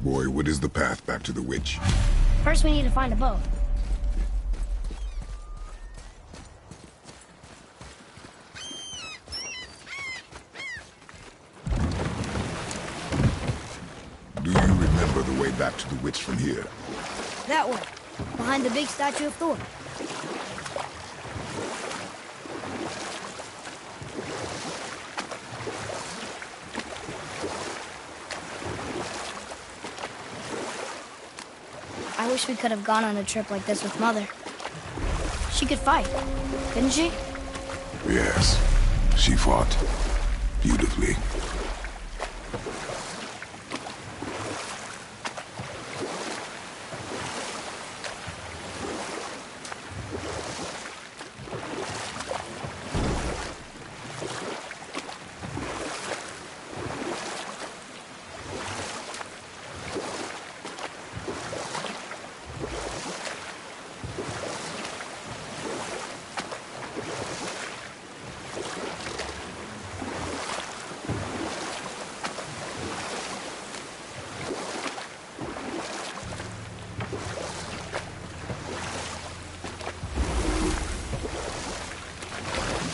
Boy, what is the path back to the witch? First, we need to find a boat. Do you remember the way back to the witch from here? That way, behind the big statue of Thor. I wish we could have gone on a trip like this with Mother. She could fight, couldn't she? Yes, she fought beautifully.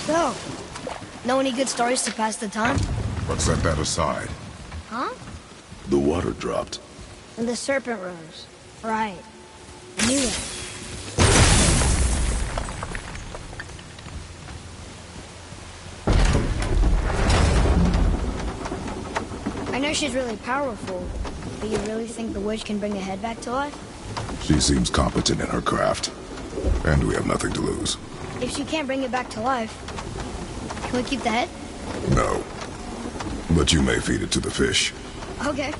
So, know any good stories to pass the time? But set that aside. Huh? The water dropped. And the serpent rose. Right. I knew that. I know she's really powerful, but you really think the witch can bring the head back to life? She seems competent in her craft. And we have nothing to lose. If she can't bring it back to life, can we keep the head? No. But you may feed it to the fish. Okay.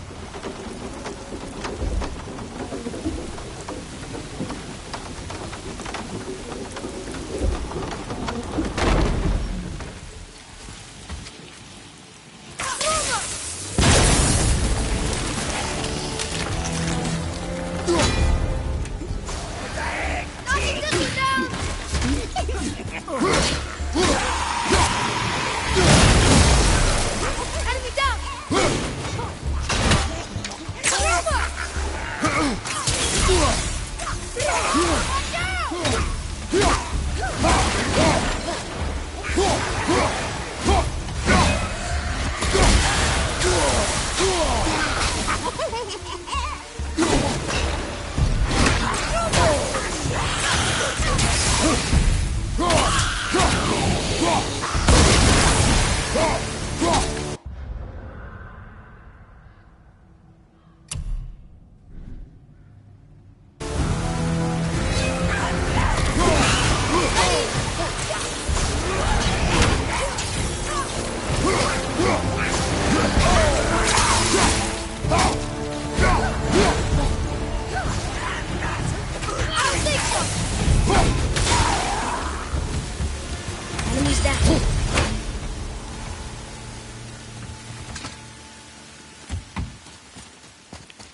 Enemies down.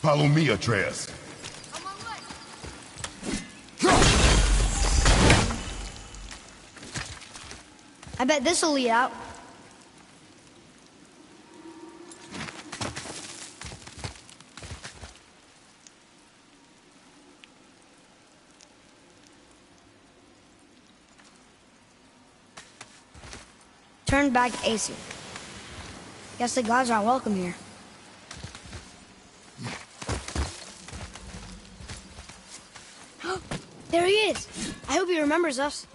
Follow me, Atreus. I bet this'll lead out. Turn back Aesir. Guess the gods aren't welcome here. There he is! I hope he remembers us.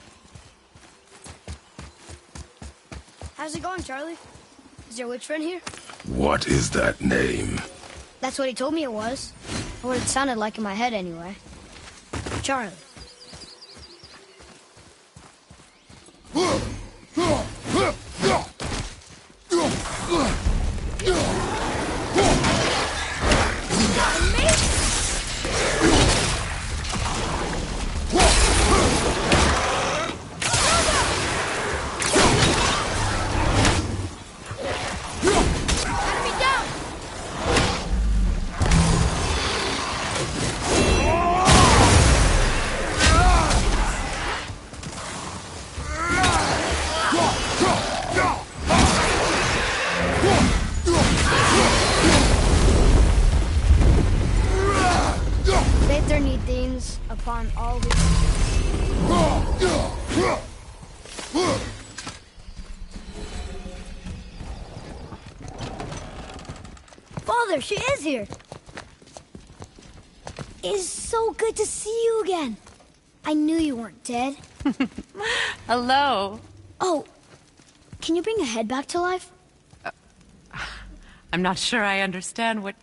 How's it going, Charlie? Is your witch friend here? What is that name? That's what he told me it was. Or what it sounded like in my head, anyway. Charlie. upon all the... Father, she is here! It is so good to see you again. I knew you weren't dead. Hello. Oh, can you bring a head back to life? I'm not sure I understand what...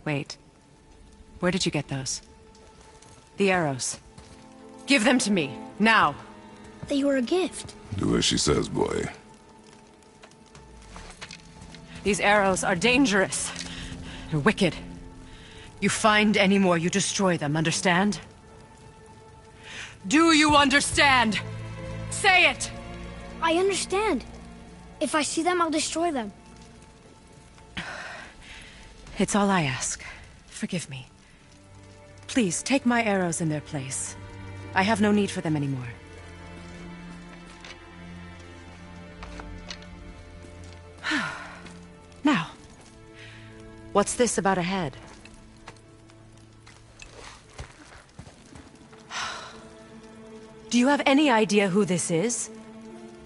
Wait. Where did you get those? The arrows. Give them to me, now. They were a gift. Do as she says, boy. These arrows are dangerous. They're wicked. You find any more, you destroy them, understand? Do you understand? Say it! I understand. If I see them, I'll destroy them. It's all I ask. Forgive me. Please, take my arrows in their place. I have no need for them anymore. Now, what's this about a head? Do you have any idea who this is?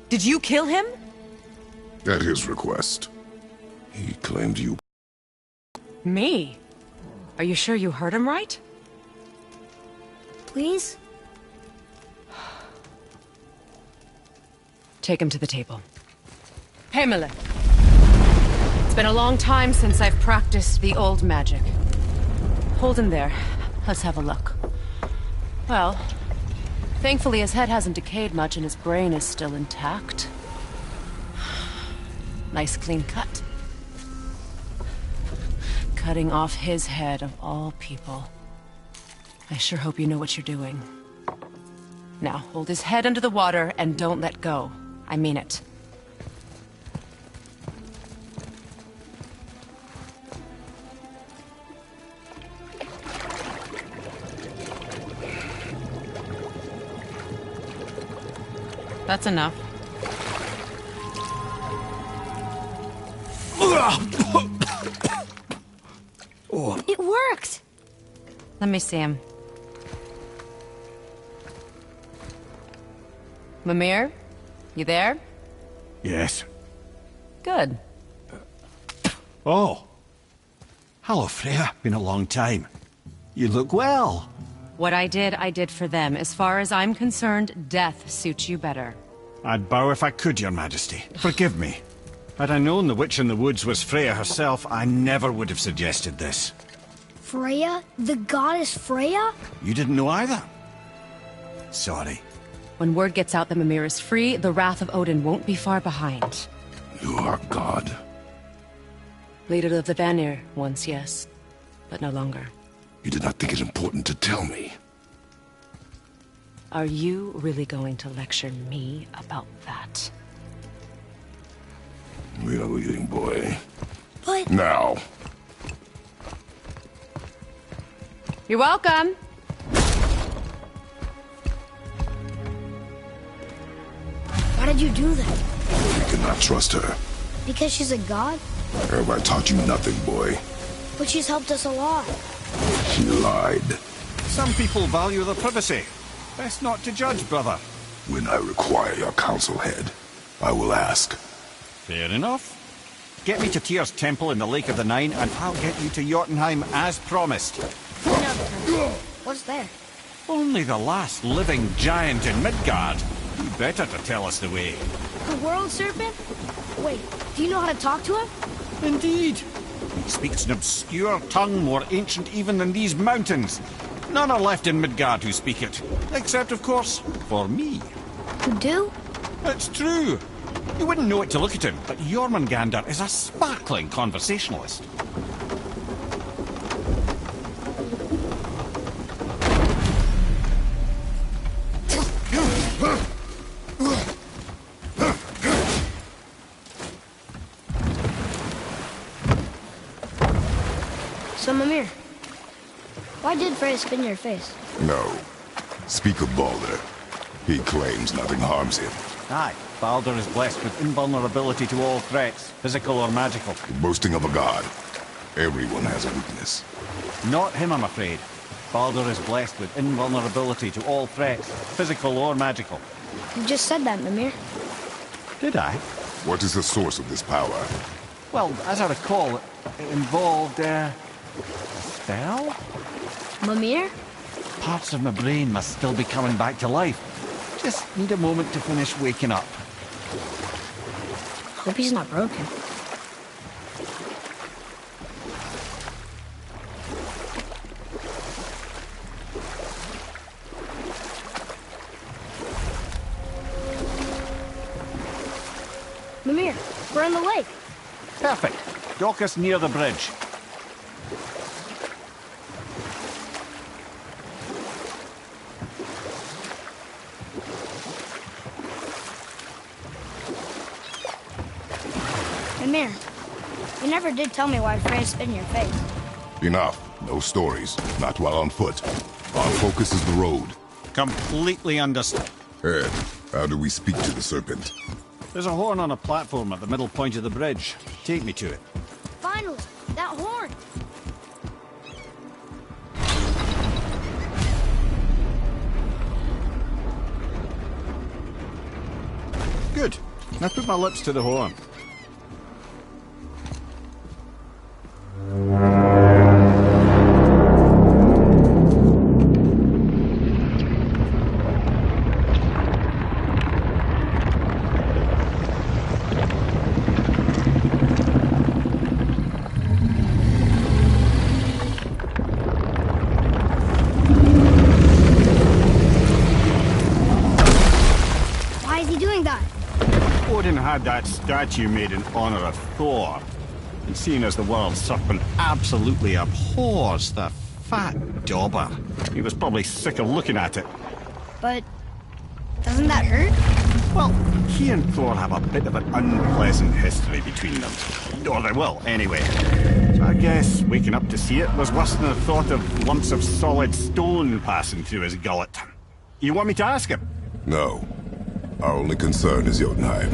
Did you kill him? At his request. He claimed you. Me? Are you sure you heard him right? Please? Take him to the table. Heimele. It's been a long time since I've practiced the old magic. Hold him there. Let's have a look. Well, thankfully his head hasn't decayed much and his brain is still intact. Nice clean cut. Cutting off his head of all people. I sure hope you know what you're doing. Now, hold his head under the water and don't let go. I mean it. That's enough. It worked! Let me see him. Mimir? You there? Yes. Good. Oh. Hello, Freya. Been a long time. You look well. What I did for them. As far as I'm concerned, death suits you better. I'd bow if I could, Your Majesty. Forgive me. Had I known the witch in the woods was Freya herself, I never would have suggested this. Freya? The goddess Freya? You didn't know either? Sorry. When word gets out that Mimir is free, the wrath of Odin won't be far behind. You are God. Leader of the Vanir, once, yes. But no longer. You did not think it important to tell me. Are you really going to lecture me about that? We are leaving, boy. But... Now. You're welcome! Why did you do that? We cannot trust her. Because she's a god? Have I taught you nothing, boy? But she's helped us a lot. She lied. Some people value their privacy. Best not to judge, brother. When I require your council head, I will ask. Fair enough. Get me to Tyr's temple in the Lake of the Nine, and I'll get you to Jotunheim as promised. We know the temple. What's there? Only the last living giant in Midgard. You better to tell us the way. The world serpent? Wait, do you know how to talk to him? Indeed. He speaks an obscure tongue more ancient even than these mountains. None are left in Midgard who speak it. Except, of course, for me. You do? It's true. You wouldn't know it to look at him, but Jormungandr is a sparkling conversationalist. So, Mimir, why did Freya spin your face? No. Speak of Baldur. He claims nothing harms him. Aye, Baldur is blessed with invulnerability to all threats, physical or magical. Boasting of a god. Everyone has a weakness. Not him, I'm afraid. Baldur is blessed with invulnerability to all threats, physical or magical. You just said that, Mimir. Did I? What is the source of this power? Well, as I recall, it involved, a spell? Mimir? Parts of my brain must still be coming back to life. Just need a moment to finish waking up. Hope he's not broken. Mimir, we're in the lake. Perfect. Dock us near the bridge. Mimir, you never did tell me why Freya spit in your face. Enough. No stories. Not while on foot. Our focus is the road. Completely understood. Ed, how do we speak to the serpent? There's a horn on a platform at the middle point of the bridge. Take me to it. Finally, that horn! Good. Now put my lips to the horn. Why is he doing that? Odin had that statue made in honor of Thor. And seeing as the world serpent absolutely abhors the fat dauber, he was probably sick of looking at it. But doesn't that hurt? Well, he and Thor have a bit of an unpleasant history between them. Or they will, anyway. So I guess waking up to see it was worse than the thought of lumps of solid stone passing through his gullet. You want me to ask him? No. Our only concern is Jotunheim.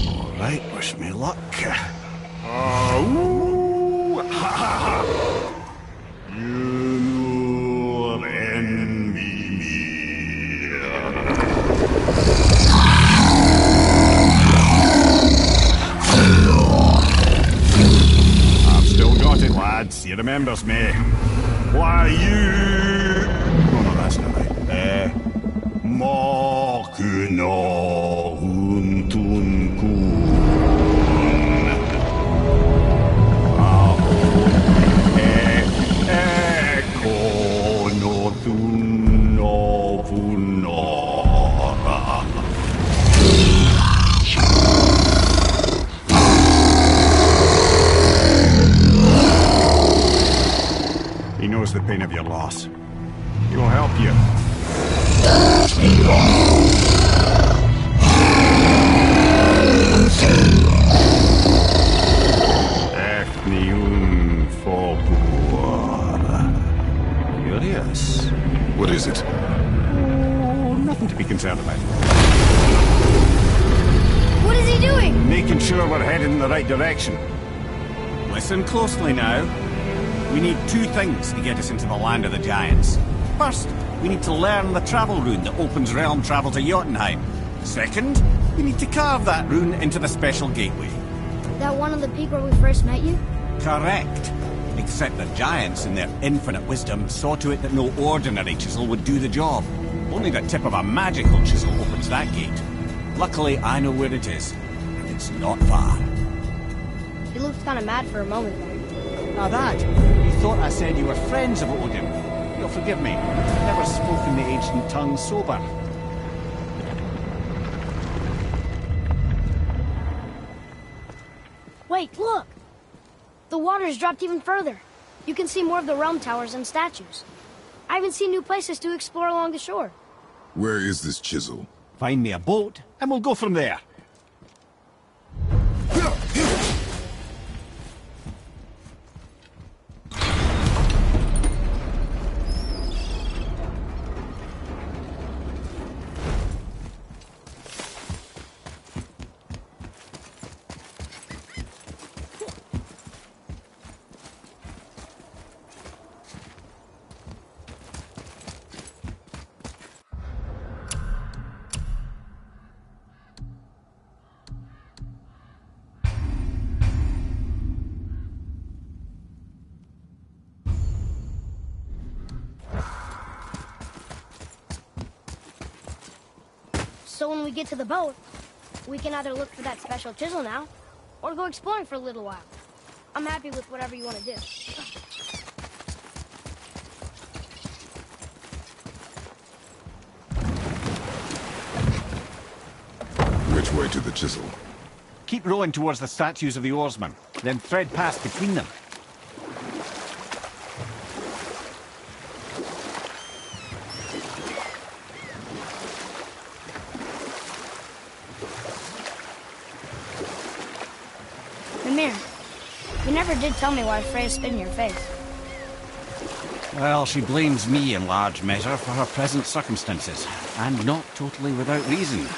All right, wish me luck. Ooh, ha, ha, ha. You envy me. I've still got it, lads. He remembers me. Why you? Oh, no, that's not right. Makuna huntunkun. He knows the pain of your loss. He will help you. Efniun Fobuar. Curious. What is it? Oh, nothing to be concerned about. What is he doing? Making sure we're headed in the right direction. Listen closely now. We need two things to get us into the land of the giants. First, we need to learn the travel rune that opens realm travel to Jotunheim. Second, we need to carve that rune into the special gateway. That one on the peak where we first met you? Correct. Except the giants, in their infinite wisdom, saw to it that no ordinary chisel would do the job. Only the tip of a magical chisel opens that gate. Luckily, I know where it is, and it's not far. You looked kind of mad for a moment there. Now that, you thought I said you were friends of Odin. You'll forgive me. I've never spoken the ancient tongue sober. Wait, look! The water's dropped even further. You can see more of the realm towers and statues. I even see new places to explore along the shore. Where is this chisel? Find me a boat, and we'll go from there. So when we get to the boat, we can either look for that special chisel now, or go exploring for a little while. I'm happy with whatever you want to do. Which way to the chisel? Keep rowing towards the statues of the oarsmen, then thread past between them. Mimir, you never did tell me why Freya spit in your face. Well, she blames me in large measure for her present circumstances, and not totally without reason.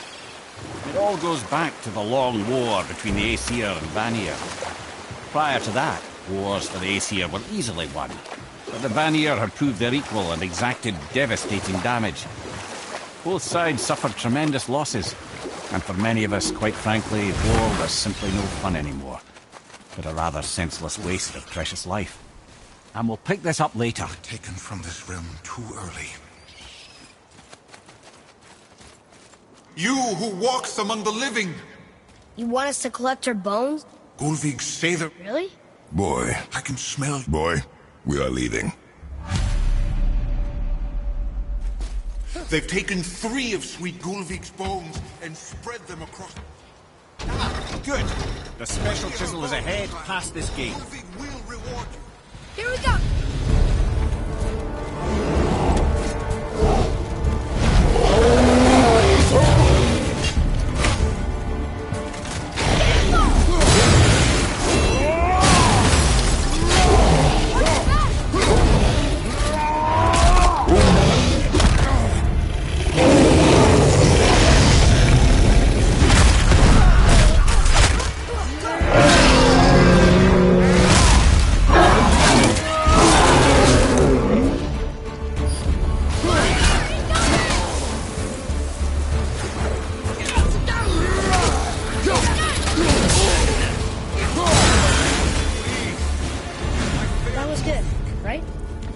It all goes back to the long war between the Aesir and Vanir. Prior to that, wars for the Aesir were easily won, but the Vanir had proved their equal and exacted devastating damage. Both sides suffered tremendous losses, and for many of us, quite frankly, war was simply no fun anymore, but a rather senseless waste of precious life. And we'll pick this up later. Taken from this realm too early. You who walks among the living! You want us to collect her bones? Gulvig, say the... Really? Boy. I can smell... Boy, we are leaving. They've taken 3 of Sweet Gulvig's bones and spread them across... Good. The special chisel is ahead past this gate. Gulvig will reward you. Here we go!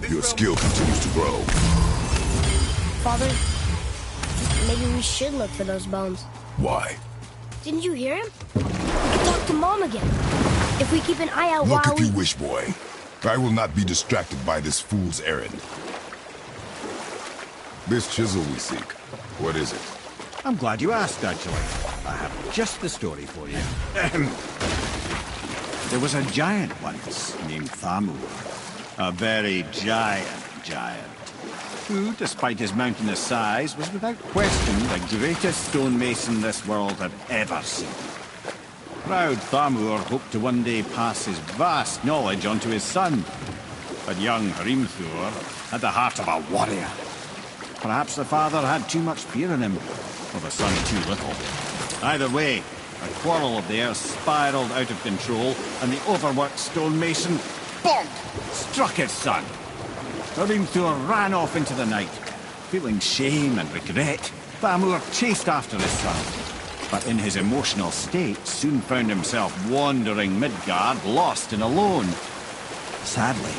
Your skill continues to grow. Father, maybe we should look for those bones. Why? Didn't you hear him? We can talk to Mom again. If we keep an eye out Look while if you wish, boy. I will not be distracted by this fool's errand. This chisel we seek, what is it? I'm glad you asked, actually. I have just the story for you. There was a giant once named Thamur. A very giant, who, despite his mountainous size, was without question the greatest stonemason this world had ever seen. Proud Thamur hoped to one day pass his vast knowledge on to his son, but young Hrimthur had the heart of a warrior. Perhaps the father had too much fear in him, or the son too little. Either way, a quarrel of theirs spiraled out of control, and the overworked stonemason, bonk, struck his son. Hrimthur ran off into the night. Feeling shame and regret, Thamur chased after his son, but in his emotional state soon found himself wandering Midgard, lost and alone. Sadly,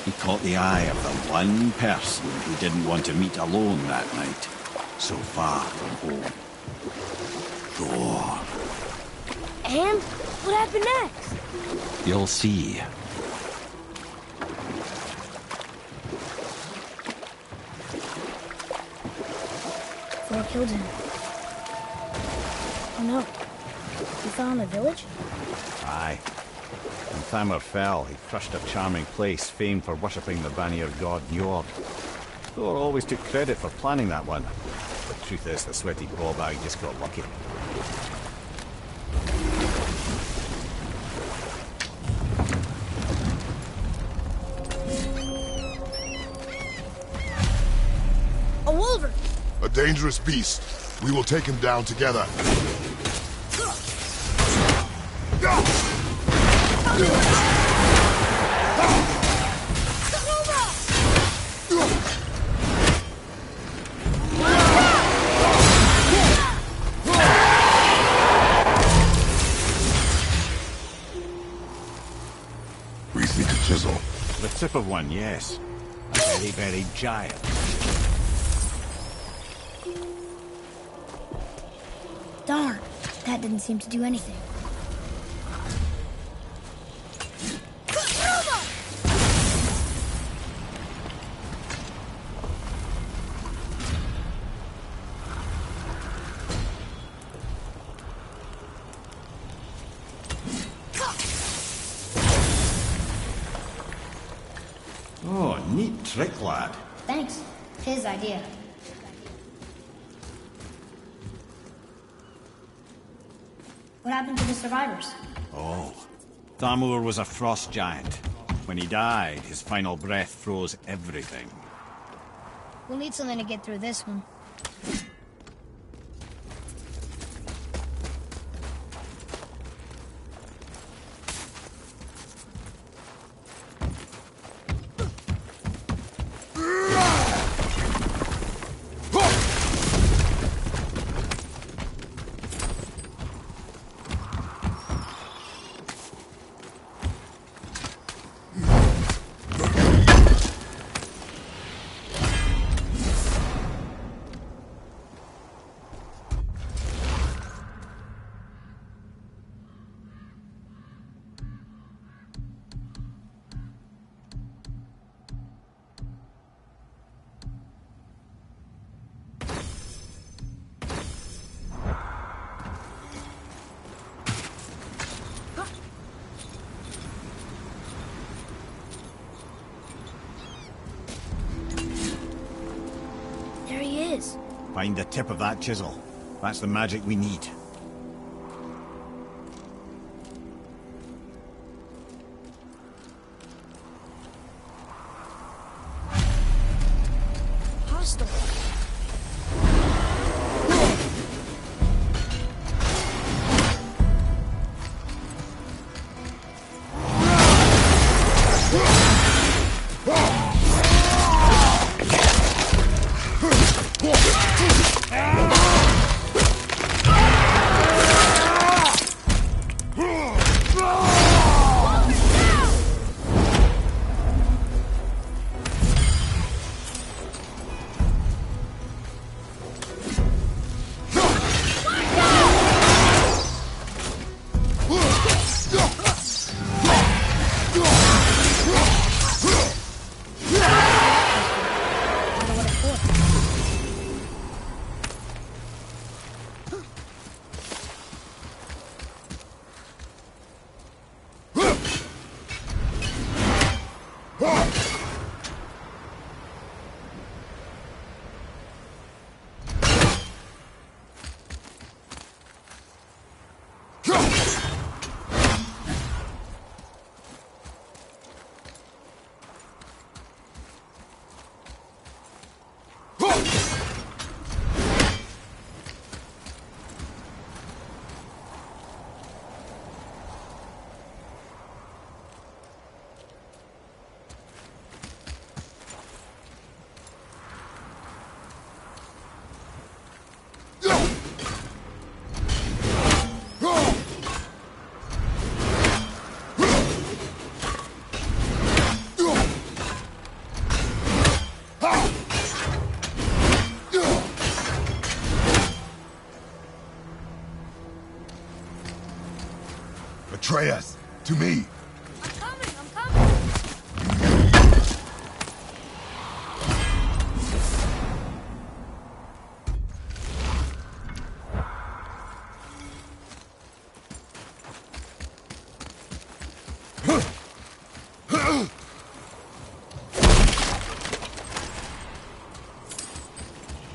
he caught the eye of the one person who didn't want to meet alone that night, so far from home. Thor. And what happened next? You'll see. Thor killed him. Oh no. He fell in the village? Aye. When Thamur fell, he crushed a charming place famed for worshipping the Vanir god Njord. Thor always took credit for planning that one. The truth is, the sweaty ballbag just got lucky. A wolver! A dangerous beast. We will take him down together. We seek a chisel. The tip of one, yes. A very, very giant. Darn, that didn't seem to do anything. Oh, neat trick, lad. Thanks. His idea. What happened to the survivors? Oh. Thamur was a frost giant. When he died, his final breath froze everything. We'll need something to get through this one. There he is. Find the tip of that chisel. That's the magic we need. Hostile. Atreus, to me. I'm coming!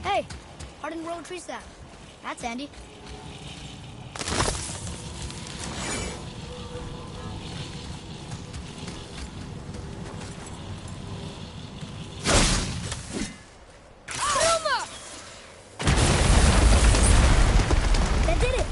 Hey, hardened road tree staff. That's handy. That did it!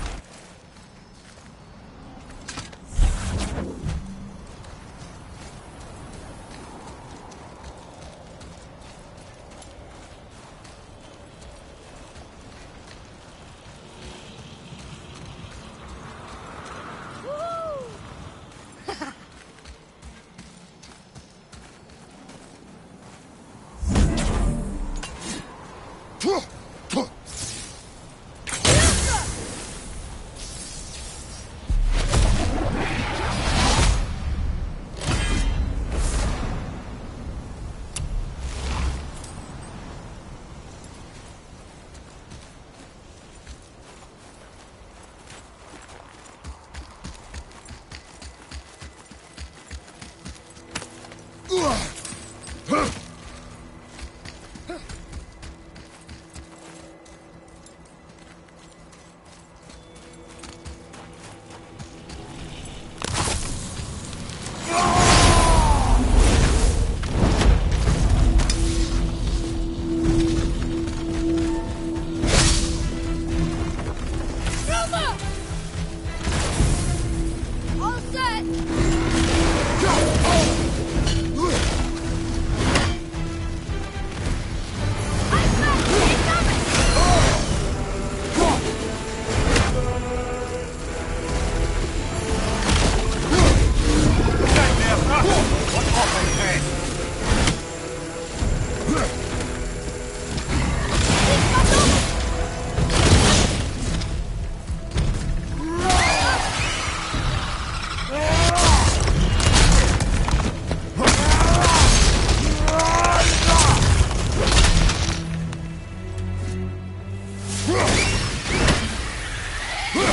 Do you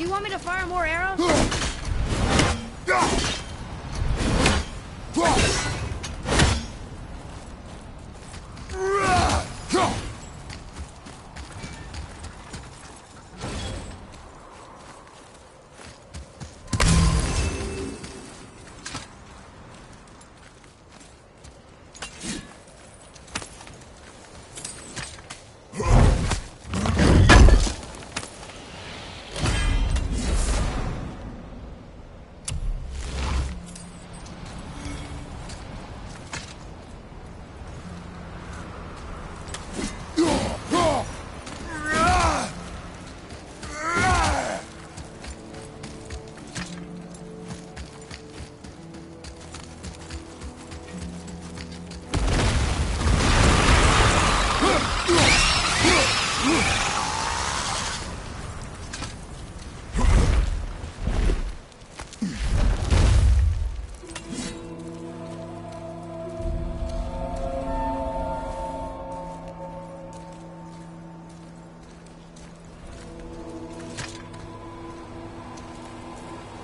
want me to fire more arrows?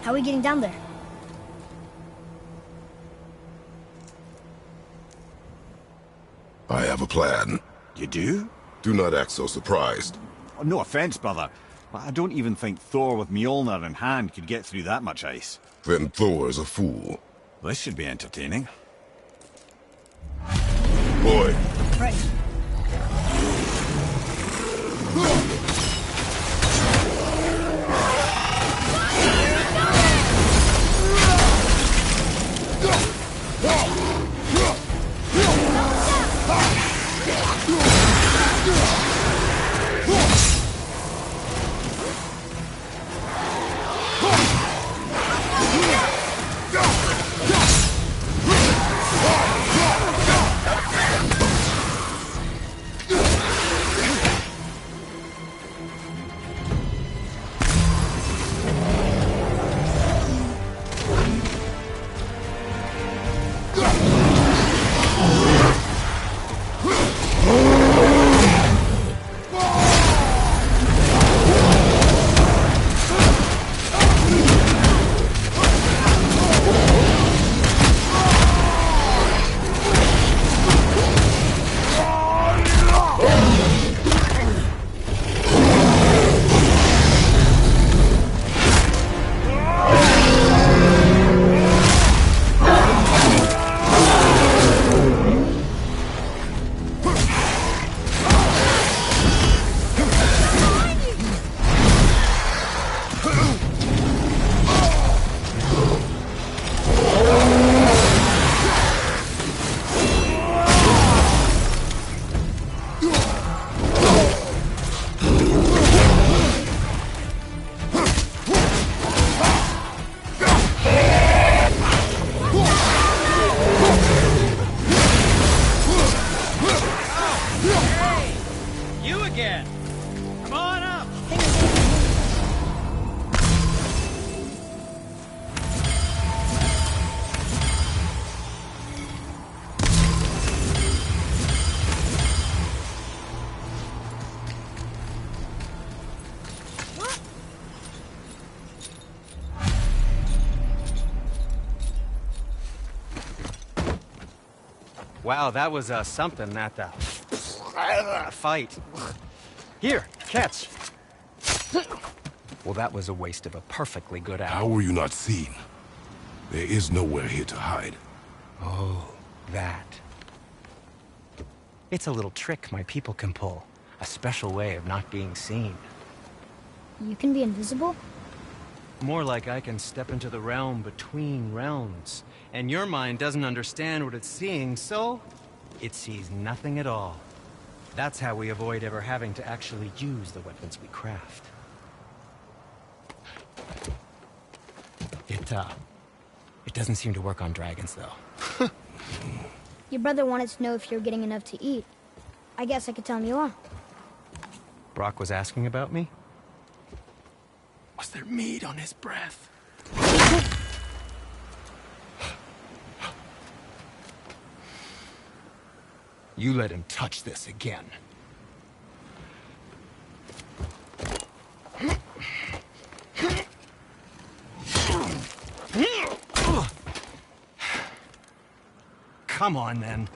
How are we getting down there? I have a plan. You do? Do not act so surprised. Oh, no offense, brother, but I don't even think Thor with Mjolnir in hand could get through that much ice. Then Thor is a fool. This should be entertaining. Boy. Right. Wow, that was something, that fight. Here, catch. Well, that was a waste of a perfectly good How apple. were you not seen? There is nowhere here to hide. Oh, that. It's a little trick my people can pull. A special way of not being seen. You can be invisible? More like I can step into the realm between realms. And your mind doesn't understand what it's seeing, so it sees nothing at all. That's how we avoid ever having to actually use the weapons we craft. It doesn't seem to work on dragons, though. Your brother wanted to know if you're getting enough to eat. I guess I could tell him you are. Brock was asking about me? Was there meat on his breath? You let him touch this again. Come on, then.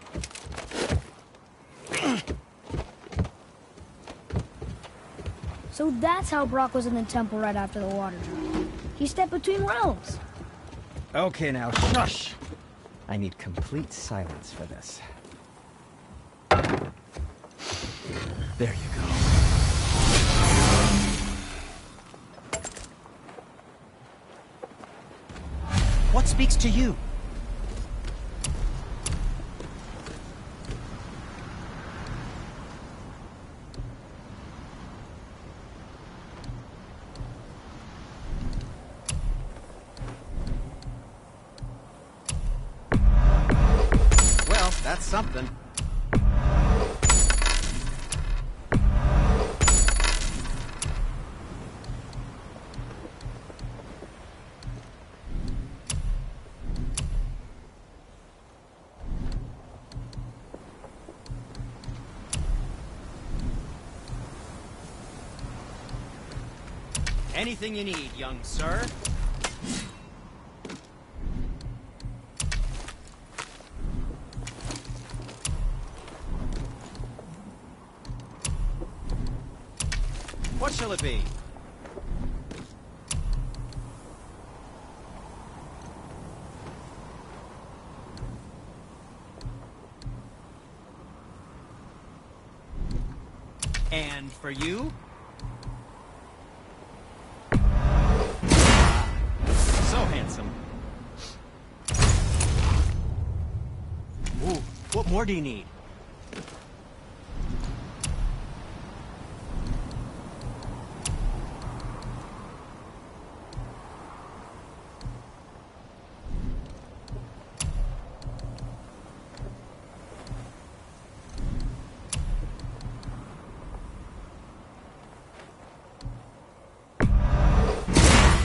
So that's how Brock was in the temple right after the water drop. He stepped between realms. Okay, now, shush! I need complete silence for this. There you go. What speaks to you? Well, that's something. Anything you need, young sir. What shall it be? And for you? So handsome. Ooh, what more do you need?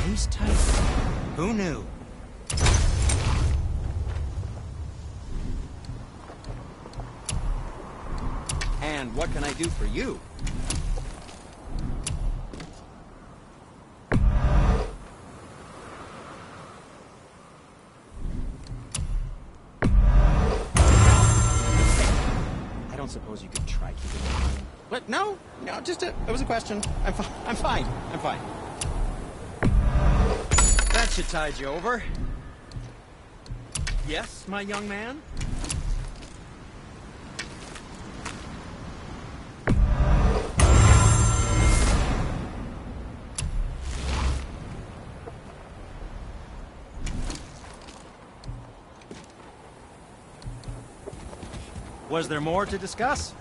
Who's tight? Who knew? And what can I do for you? I don't suppose you could try keeping it quiet. What? No, just it was a question. I'm fine. That should tide you over. Yes, my young man? Was there more to discuss?